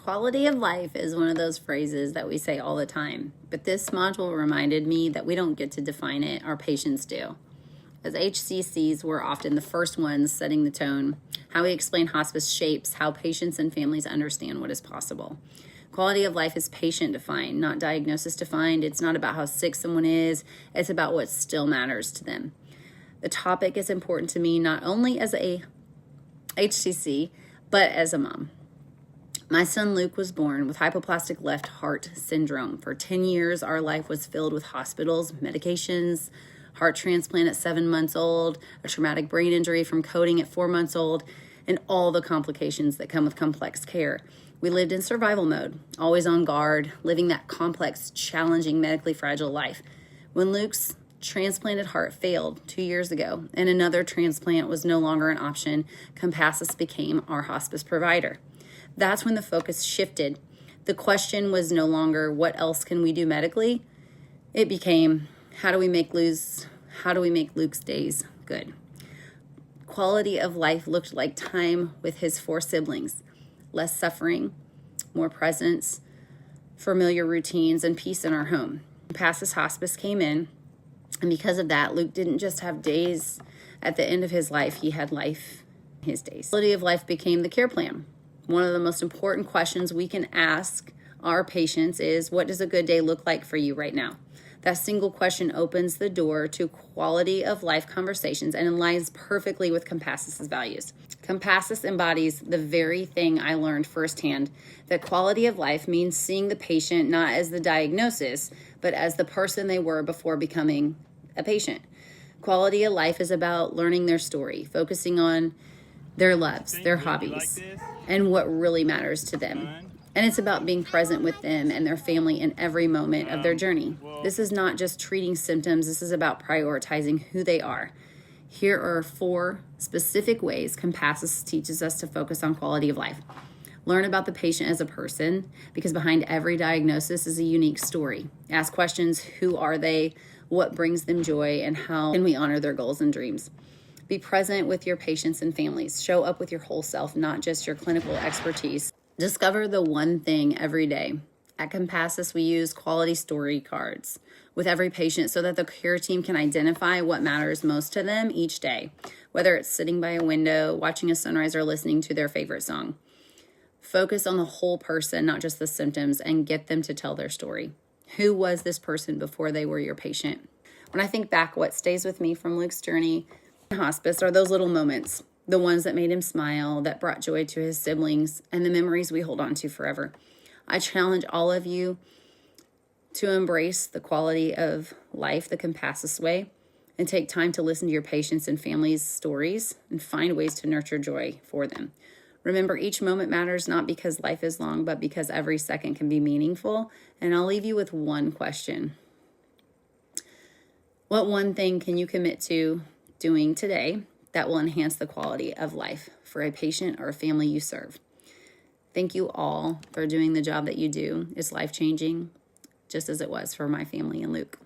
Quality of life is one of those phrases that we say all the time, but this module reminded me that we don't get to define it, our patients do. As HCCs, we're often the first ones setting the tone. How we explain hospice shapes how patients and families understand what is possible. Quality of life is patient defined, not diagnosis defined. It's not about how sick someone is, it's about what still matters to them. The topic is important to me not only as a HCC, but as a mom. My son Luke was born with hypoplastic left heart syndrome. For 10 years, our life was filled with hospitals, medications, heart transplant at 7 months old, a traumatic brain injury from coding at 4 months old, and all the complications that come with complex care. We lived in survival mode, always on guard, living that complex, challenging, medically fragile life. When Luke's transplanted heart failed 2 years ago and another transplant was no longer an option, Compassus became our hospice provider. That's when the focus shifted. The question was no longer, what else can we do medically? It became, how do we make Luke's days good? Quality of life looked like time with his 4 siblings, less suffering, more presence, familiar routines, and peace in our home. Compassus Hospice came in, and because of that, Luke didn't just have days at the end of his life, he had life in his days. Quality of life became the care plan. One of the most important questions we can ask our patients is, what does a good day look like for you right now? That single question opens the door to quality of life conversations and aligns perfectly with Compassus's values. Compassus embodies the very thing I learned firsthand, that quality of life means seeing the patient not as the diagnosis, but as the person they were before becoming a patient. Quality of life is about learning their story, focusing on their loves, their hobbies, and what really matters to them. And it's about being present with them and their family in every moment of their journey. This is not just treating symptoms, this is about prioritizing who they are. Here are 4 specific ways Compassus teaches us to focus on quality of life. Learn about the patient as a person, because behind every diagnosis is a unique story. Ask questions, who are they, what brings them joy, and how can we honor their goals and dreams. Be present with your patients and families. Show up with your whole self, not just your clinical expertise. Discover the one thing every day. At Compassus, we use quality story cards with every patient so that the care team can identify what matters most to them each day, whether it's sitting by a window, watching a sunrise, or listening to their favorite song. Focus on the whole person, not just the symptoms, and get them to tell their story. Who was this person before they were your patient? When I think back, what stays with me from Luke's journey in hospice are those little moments, the ones that made him smile, that brought joy to his siblings, and the memories we hold on to forever. I challenge all of you to embrace the quality of life the Compassus way and take time to listen to your patients' and families' stories and find ways to nurture joy for them. Remember, each moment matters not because life is long, but because every second can be meaningful. And I'll leave you with one question. What one thing can you commit to doing today that will enhance the quality of life for a patient or a family you serve? Thank you all for doing the job that you do. It's life-changing, just as it was for my family and Luke.